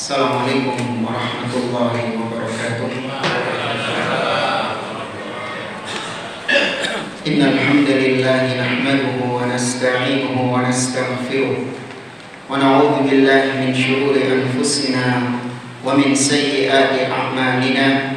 Assalamualaikum warahmatullahi wabarakatuh. Innal hamdalillah nahmaduhu wa nasta'inuhu wa nastaghfiruh wa na'udzu billahi min shururi anfusina wa min sayyiati a'malina.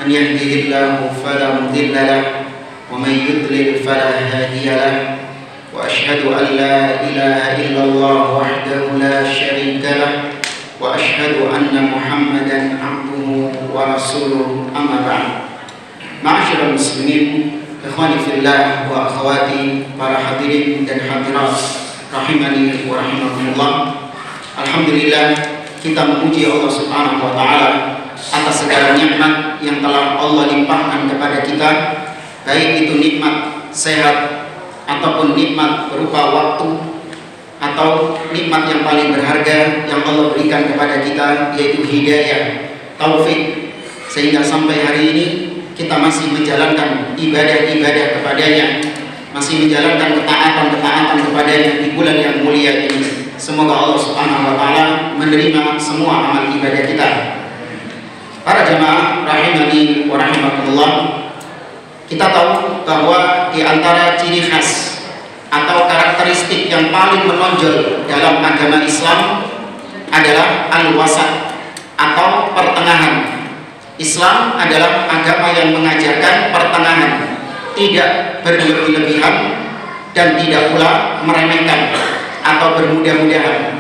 Man yahdihillahu fala mudilla lahu wa man yudlil fala hadiya lahu. Wa asyhadu an la ilaha illallah wahdahu la syarika lahu wa asyhadu anna Muhammadan abduhu wa rasuluh, amma ba'd. Ma'asyiral muslimin, ikhwani fillah wa akhwati, para hadirin dan hadirat rahimani wa rahimakumullah. Alhamdulillah, kita memuji Allah Subhanahu wa taala atas segala nikmat yang telah Allah limpahkan kepada kita, baik itu nikmat sehat ataupun nikmat berupa waktu, atau nikmat yang paling berharga yang Allah berikan kepada kita, yaitu hidayah, taufik, sehingga sampai hari ini kita masih menjalankan ibadah-ibadah kepadanya, masih menjalankan ketaatan-ketaatan kepadanya di bulan yang mulia ini. Semoga Allah Subhanahu wa taala menerima semua amal ibadah kita. Para jamaah rahimani wa rahimakumullah, kita tahu bahwa di antara ciri khas atau karakteristik yang paling menonjol dalam agama Islam adalah al-wasat atau pertengahan. Islam adalah agama yang mengajarkan pertengahan, tidak berlebih-lebihan dan tidak pula meremehkan atau bermudah-mudahan.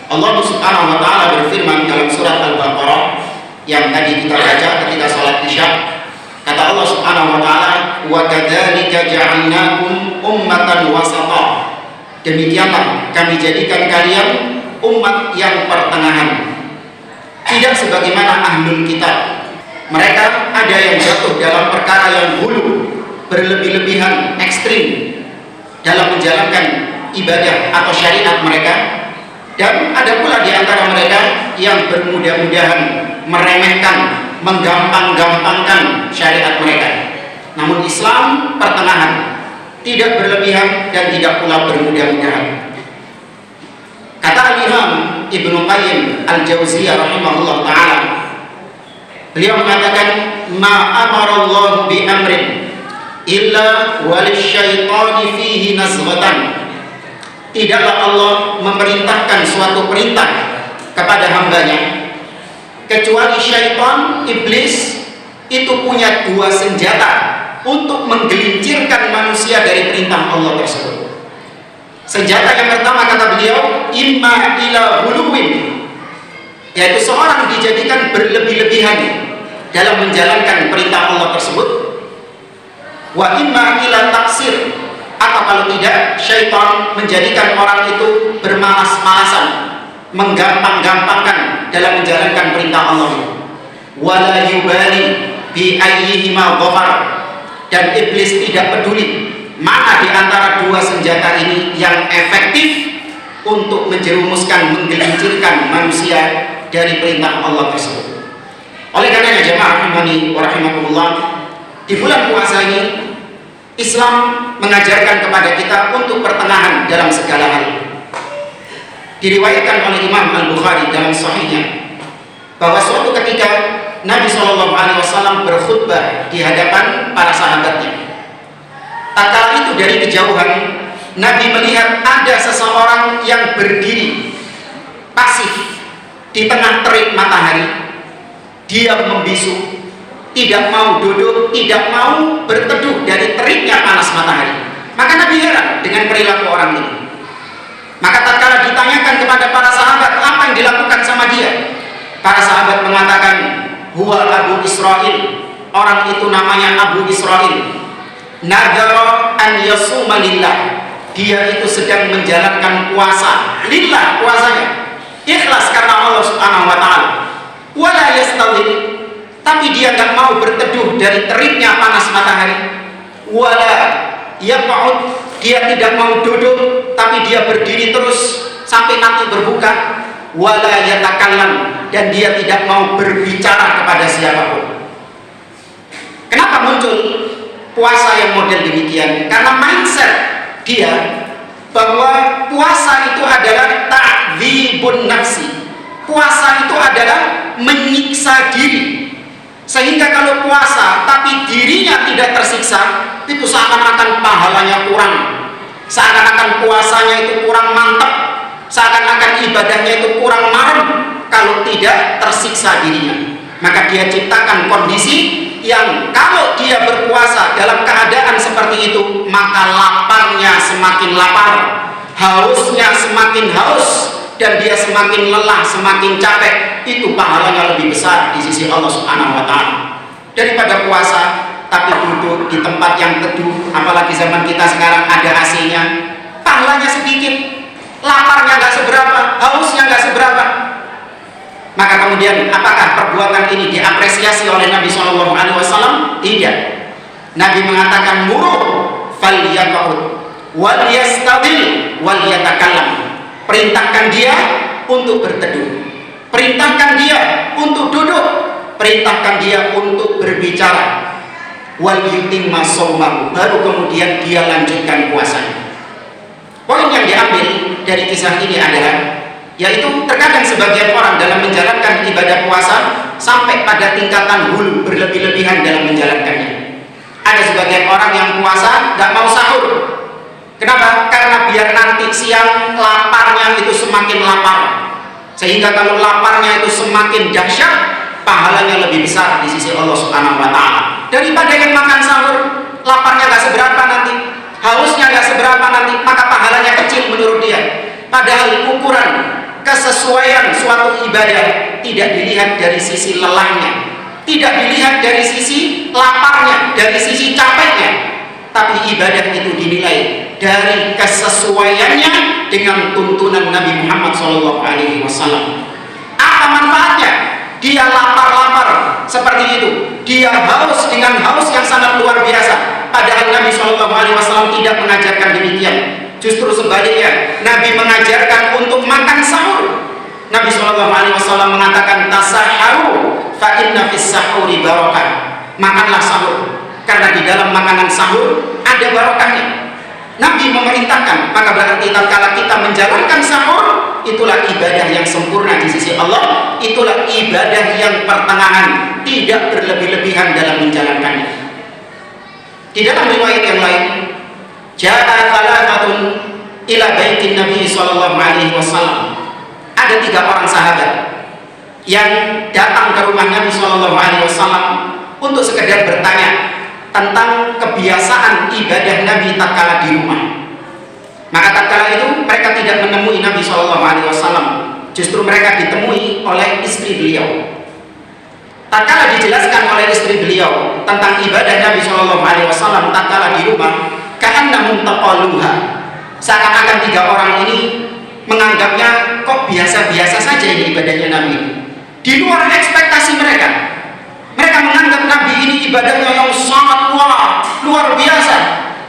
Allah Subhanahu wa taala berfirman dalam surat Al-Baqarah yang tadi kita baca ketika sholat Isya. Kata Allah Subhanahu wa taala, "Wa kadzalika ja'alnakum ummatan wasata." Demikianlah kami jadikan kalian umat yang pertengahan. Tidak sebagaimana ahlul kitab. Mereka ada yang jatuh dalam perkara yang hulu, berlebih-lebihan, ekstrim dalam menjalankan ibadah atau syariat mereka, dan ada pula di antara mereka yang bermudah-mudahan, meremehkan, menggampang-gampangkan syariat mereka. Namun Islam pertengahan, tidak berlebihan dan tidak pula bermudah-mudahan. Kata Al-Imam Ibnu Qayyim Al-Jauziyah rahimahullah ta'ala, beliau mengatakan, ma amarallahu bi amrin illa walisyaitani fihi nazghatan. Tidaklah Allah memerintahkan suatu perintah kepada hambanya kecuali syaitan, iblis, itu punya dua senjata untuk menggelincirkan manusia dari perintah Allah tersebut. Senjata yang pertama, kata beliau, imma ila huluwin, yaitu seorang dijadikan berlebih-lebihan dalam menjalankan perintah Allah tersebut, wa imma ila taksir, atau kalau tidak, syaitan menjadikan orang itu bermalas-malasan, menggampang-gampangkan dalam menjalankan perintah Allah. Wala yubali bi ayyihima dhafar, dan iblis tidak peduli mana di antara dua senjata ini yang efektif untuk menjerumuskan, menggelincirkan manusia dari perintah Allah tersebut. Oleh karenanya jemaah rahimani wa rahimakumullah, di bulan puasa ini Islam mengajarkan kepada kita untuk pertengahan dalam segala hal. Diriwayatkan oleh Imam Al-Bukhari dalam sahihnya bahwa suatu ketika Nabi SAW berkhutbah di hadapan para sahabatnya. Tatkala itu dari kejauhan Nabi melihat ada seseorang yang berdiri pasif di tengah terik matahari. Dia membisu, tidak mau duduk, tidak mau berteduh dari teriknya panas matahari. Maka Nabi heran dengan perilaku orang ini. Maka tatkala ditanyakan kepada para sahabat apa yang dilakukan sama dia, para sahabat mengatakan, huwa Abu Israil, orang itu namanya Abu Israil, nadara an yasuma lillah, dia itu sedang menjalankan puasa lillah, puasanya ikhlas karena Allah Subhanahu wa taala. Wala yastadil, tapi dia enggak mau berteduh dari teriknya panas matahari. Wala yaq'ud, dia tidak mau duduk, tapi dia berdiri terus sampai nanti berbuka. Wala yatakallam, dan dia tidak mau berbicara kepada siapapun. Kenapa muncul puasa yang model demikian? Karena mindset dia bahwa puasa itu adalah ta'dzibun nafsi, Puasa itu adalah menyiksa diri, sehingga kalau puasa tapi dirinya tidak tersiksa, itu seakan-akan pahalanya kurang, seakan-akan puasanya itu kurang mantap, seakan-akan ibadahnya itu kurang marem kalau tidak tersiksa dirinya. Maka dia ciptakan kondisi yang kalau dia berpuasa dalam keadaan seperti itu, maka laparnya semakin lapar, hausnya semakin haus, dan dia semakin lelah, semakin capek. Itu pahalanya lebih besar di sisi Allah Subhanahu wa Ta'ala daripada puasa tapi duduk di tempat yang teduh. Apalagi zaman kita sekarang ada AC-nya, pahalanya sedikit, laparnya nggak seberapa, hausnya nggak seberapa. Maka kemudian apakah perbuatan ini diapresiasi oleh Nabi SAW? Tidak. Nabi mengatakan muruh falyaqud wal yastadil wal yatakallam. Perintahkan dia untuk berteduh, perintahkan dia untuk duduk, perintahkan dia untuk berbicara. Wal yutimma shaumahu, baru kemudian dia lanjutkan puasanya. Poin yang diambil dari kisah ini adalah, yaitu terkadang sebagian orang dalam menjalankan ibadah puasa sampai pada tingkatan hulu, berlebih-lebihan dalam menjalankannya. Ada sebagian orang yang puasa gak mau sahur. Kenapa? Karena biar nanti siang laparnya itu semakin lapar, sehingga kalau laparnya itu semakin dahsyat, pahalanya lebih besar di sisi Allah Subhanahu wa Ta'ala daripada yang makan sahur. Laparnya gak seberapa nanti, hausnya gak seberapa nanti, maka pahalanya kecil menurut dia. Padahal ukuran kesesuaian suatu ibadah tidak dilihat dari sisi lelahnya, tidak dilihat dari sisi laparnya, dari sisi capeknya, tapi ibadah itu dinilai dari kesesuaiannya dengan tuntunan Nabi Muhammad SAW. Apa manfaatnya? Dia lapar-lapar seperti itu, dia haus dengan haus yang sangat luar biasa, padahal Nabi SAW tidak mengajarkan demikian. Justru sebaliknya, Nabi mengajarkan untuk makan sahur. Nabi SAW mengatakan tasaharu fa inna fis sahuri barakah. Makanlah sahur, karena di dalam makanan sahur ada barokahnya. Nabi memerintahkan, maka berarti tatkala kita menjalankan sahur, itulah ibadah yang sempurna di sisi Allah, itulah ibadah yang pertengahan, tidak berlebih-lebihan dalam menjalankannya. Di dalam riwayat yang lain, ja'a thalathatun ila baitin Nabi sallallahu alaihi wasallam. Ada 3 orang sahabat yang datang ke rumah Nabi sallallahu alaihi wasallam untuk sekedar bertanya tentang kebiasaan ibadah Nabi tatkala di rumah. Maka tatkala itu mereka tidak menemui Nabi SAW, justru mereka ditemui oleh istri beliau. Tatkala dijelaskan oleh istri beliau tentang ibadah Nabi SAW tatkala di rumah, ka'annahum taqalluha, seakan-akan 3 orang ini menganggapnya kok biasa-biasa saja ini ibadahnya Nabi, di luar ekspektasi mereka. Mereka menganggap Nabi ini ibadahnya yang sangat luar biasa,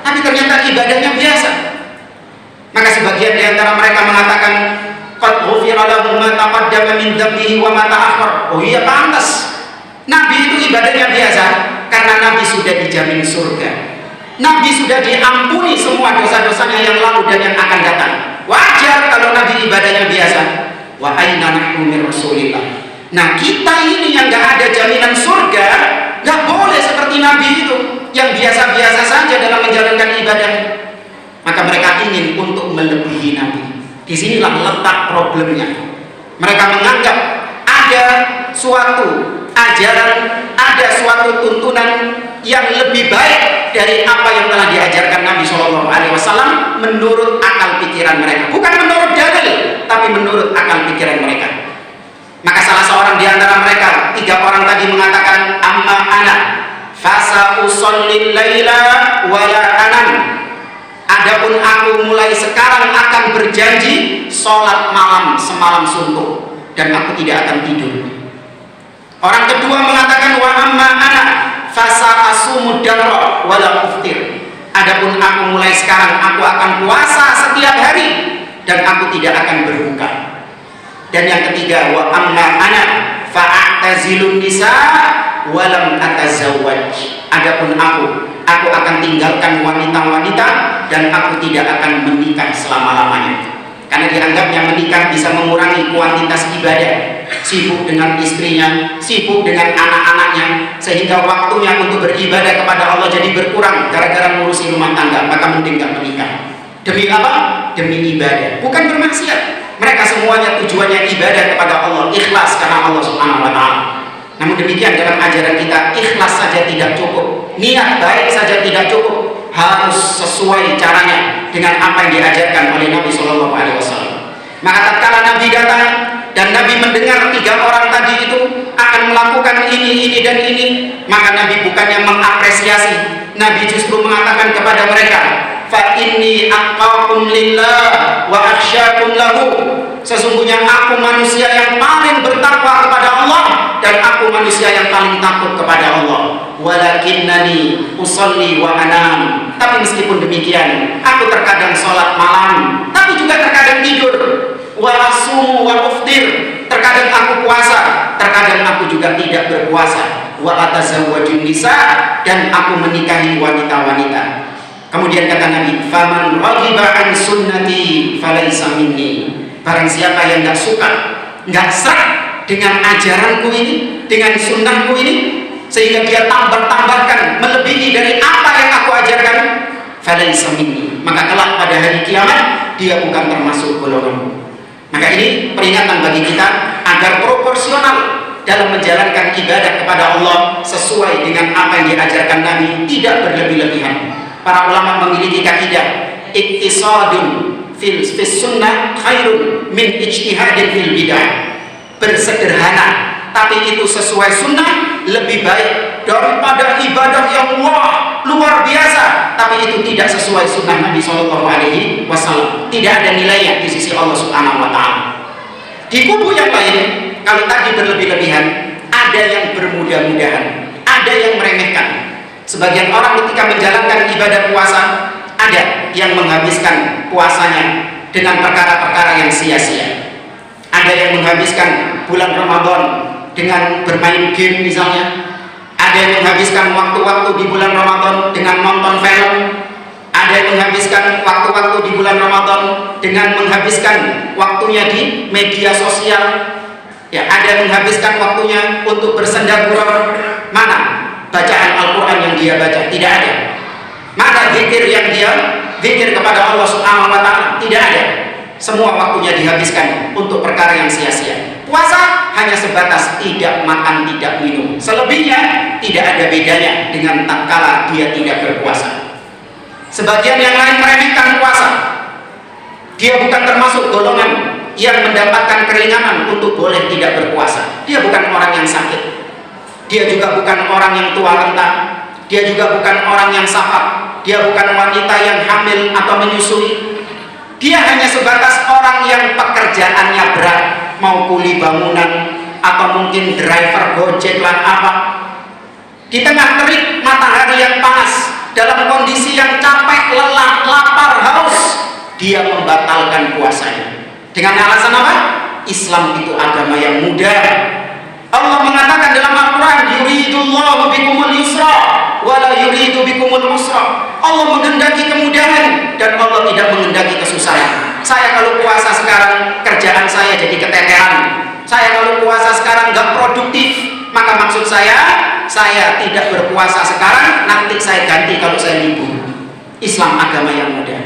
tapi ternyata ibadahnya biasa. Maka sebagian di antara mereka mengatakan, qad ghufira lahu ma taqaddama min dhanbihi wa ma ta'akhkhar. Oh iya, pantas. Nabi itu ibadahnya biasa karena Nabi sudah dijamin surga. Nabi sudah diampuni semua dosa-dosanya yang lalu dan yang akan datang. Wajar kalau Nabi ibadahnya biasa. Wa aina nahnu min Rasulillah. Nah, kita ini yang gak ada jaminan surga, gak boleh seperti Nabi itu yang biasa-biasa saja dalam menjalankan ibadah. Maka mereka ingin untuk melebihi Nabi. Disinilah letak problemnya. Mereka menganggap ada suatu ajaran, ada suatu tuntunan yang lebih baik dari apa yang telah diajarkan Nabi SAW menurut akal pikiran mereka. Bukan menurut dalil, tapi menurut akal pikiran mereka. Maka salah seorang di antara mereka, 3 orang tadi mengatakan, amma ana fasa usallil laila wala anam. Adapun aku mulai sekarang akan berjanji sholat malam semalam suntuk dan aku tidak akan tidur. Orang kedua mengatakan, wa amma ana fasa asumud dahra wala uftir. Adapun aku mulai sekarang aku akan puasa setiap hari dan aku tidak akan berbuka. Dan yang ketiga, wa amma ana fa'atazilun nisa wa lam atazawwaj. Adapun aku akan tinggalkan wanita-wanita dan aku tidak akan menikah selama-lamanya. karena dianggapnya menikah bisa mengurangi kuantitas ibadah. Sibuk dengan istrinya, sibuk dengan anak-anaknya, sehingga waktunya untuk beribadah kepada Allah jadi berkurang gara-gara ngurusi rumah tangga. Maka mending gak menikah. Demi apa? Demi ibadah, bukan bermaksiat. Mereka semuanya tujuannya ibadah kepada Allah, ikhlas karena Allah Subhanahu wa Ta'ala. Namun demikian dalam ajaran kita, ikhlas saja tidak cukup, niat baik saja tidak cukup, harus sesuai caranya dengan apa yang diajarkan oleh Nabi Shallallahu Alaihi Wasallam. Maka tatkala Nabi datang dan Nabi mendengar 3 orang tadi itu akan melakukan ini dan ini, maka Nabi bukannya mengapresiasi, Nabi justru mengatakan kepada mereka, fa inni aqaqum lillah wa akhsyakum lahu. Sesungguhnya aku manusia yang paling bertakwa kepada Allah dan aku manusia yang paling takut kepada Allah. Walakinnani usolli wa anam. Tapi meskipun demikian, aku terkadang sholat malam, tapi juga terkadang tidur. Wa asumu wa uftir. Terkadang aku puasa, terkadang aku juga tidak berpuasa. Wa atazawwajun nisa, dan aku menikahi wanita-wanita. Kemudian kata Nabi, faman raghiba an sunnati falaysa minni. Barang siapa yang enggak suka, enggak serak dengan ajaranku ini, dengan sunnahku ini, sehingga dia tambah-tambahkan melebihi dari apa yang aku ajarkan, falaysa minni, maka kelak pada hari kiamat dia bukan termasuk golonganku. Maka ini peringatan bagi kita agar proporsional dalam menjalankan ibadah kepada Allah sesuai dengan apa yang diajarkan Nabi, tidak berlebih-lebihan. Para ulama memiliki kaidah iktisadun fil sunnah khairun min ijtihadin fil bidah. Bersederhana tapi itu sesuai sunnah lebih baik daripada ibadah yang luar biasa tapi itu tidak sesuai sunnah Nabi Shallallahu Alaihi Wasallam. Tidak ada nilainya di sisi Allah Subhanahu Wa Taala. Di kubu yang lain, kalau tadi berlebih-lebihan, ada yang bermudah-mudahan, ada yang meremehkan. Sebagian orang ketika menjalankan ibadah puasa, ada yang menghabiskan puasanya dengan perkara-perkara yang sia-sia. Ada yang menghabiskan bulan Ramadan dengan bermain game misalnya. Ada yang menghabiskan waktu-waktu di bulan Ramadan dengan nonton film. Ada yang menghabiskan waktu-waktu di bulan Ramadan dengan menghabiskan waktunya di media sosial. Ya, ada yang menghabiskan waktunya untuk bersenda gurau. Mana bacaan Al-Quran yang dia baca? Tidak ada. Mana zikir yang dia zikir kepada Allah Subhanahu Wa Taala? Tidak ada. Semua waktunya dihabiskan untuk perkara yang sia-sia. Puasa hanya sebatas tidak makan, tidak minum. Selebihnya tidak ada bedanya dengan tatkala dia tidak berpuasa. Sebagian yang lain meremehkan puasa. Dia bukan termasuk golongan yang mendapatkan keringanan untuk boleh tidak berpuasa. Dia bukan orang yang sakit. Dia juga bukan orang yang tua renta. Dia juga bukan orang yang safat. Dia bukan wanita yang hamil atau menyusui. Dia hanya sebatas orang yang pekerjaannya berat, mau kuli bangunan atau mungkin driver Gojek lah apa. Di tengah terik matahari yang panas, dalam kondisi yang capek, lelah, lapar, haus, dia membatalkan puasanya. Dengan alasan apa? Islam itu agama yang mudah. Allah mengatakan dalam Al-Quran, yuridullahu bikumul yusra wala yuridu bikumul usra. Allah menghendaki kemudahan dan Allah tidak menghendaki kesusahan. Saya kalau puasa sekarang, kerjaan saya jadi keteteran. Saya kalau puasa sekarang nggak produktif, maka maksud saya tidak berpuasa sekarang, nanti saya ganti kalau saya libur. Islam agama yang mudah.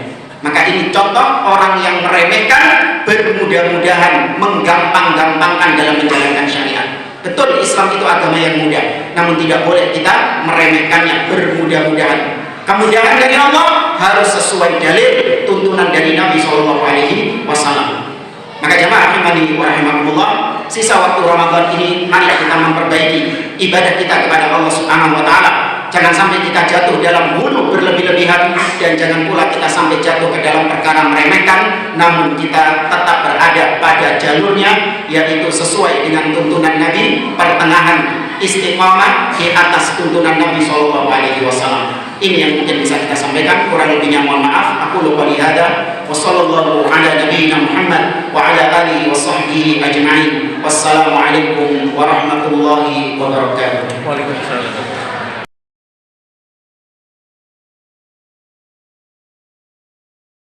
Maka ini contoh orang yang meremehkan, bermudah-mudahan, menggampang-gampangkan dalam menjalankan syariat. Betul, Islam itu agama yang mudah, namun tidak boleh kita meremehkannya, bermudah-mudahan. Kemudahan dari Allah harus sesuai dalil tuntunan dari Nabi Shallallahu Alaihi Wasallam. Maka jamaah rahimani wa rahimakumullah, sisa waktu Ramadan ini mari kita memperbaiki ibadah kita kepada Allah Subhanahu Wa Taala. Jangan sampai kita jatuh dalam hulu berlebih-lebihan, dan jangan pula kita sampai jatuh ke dalam perkara meremehkan, namun kita tetap berada pada jalurnya, yaitu sesuai dengan tuntunan Nabi, pertengahan istiqamah di atas tuntunan Nabi Shallallahu Alaihi Wasallam. Ini yang mungkin bisa kita sampaikan, kurang lebihnya mohon maaf. Aku lupa lihada. Wassallallahu ala nabiyyina Muhammad wa ala alihi wa sahbihi ajma'in. Wassalamualaikum warahmatullahi wabarakatuh. Waalaikumsalam.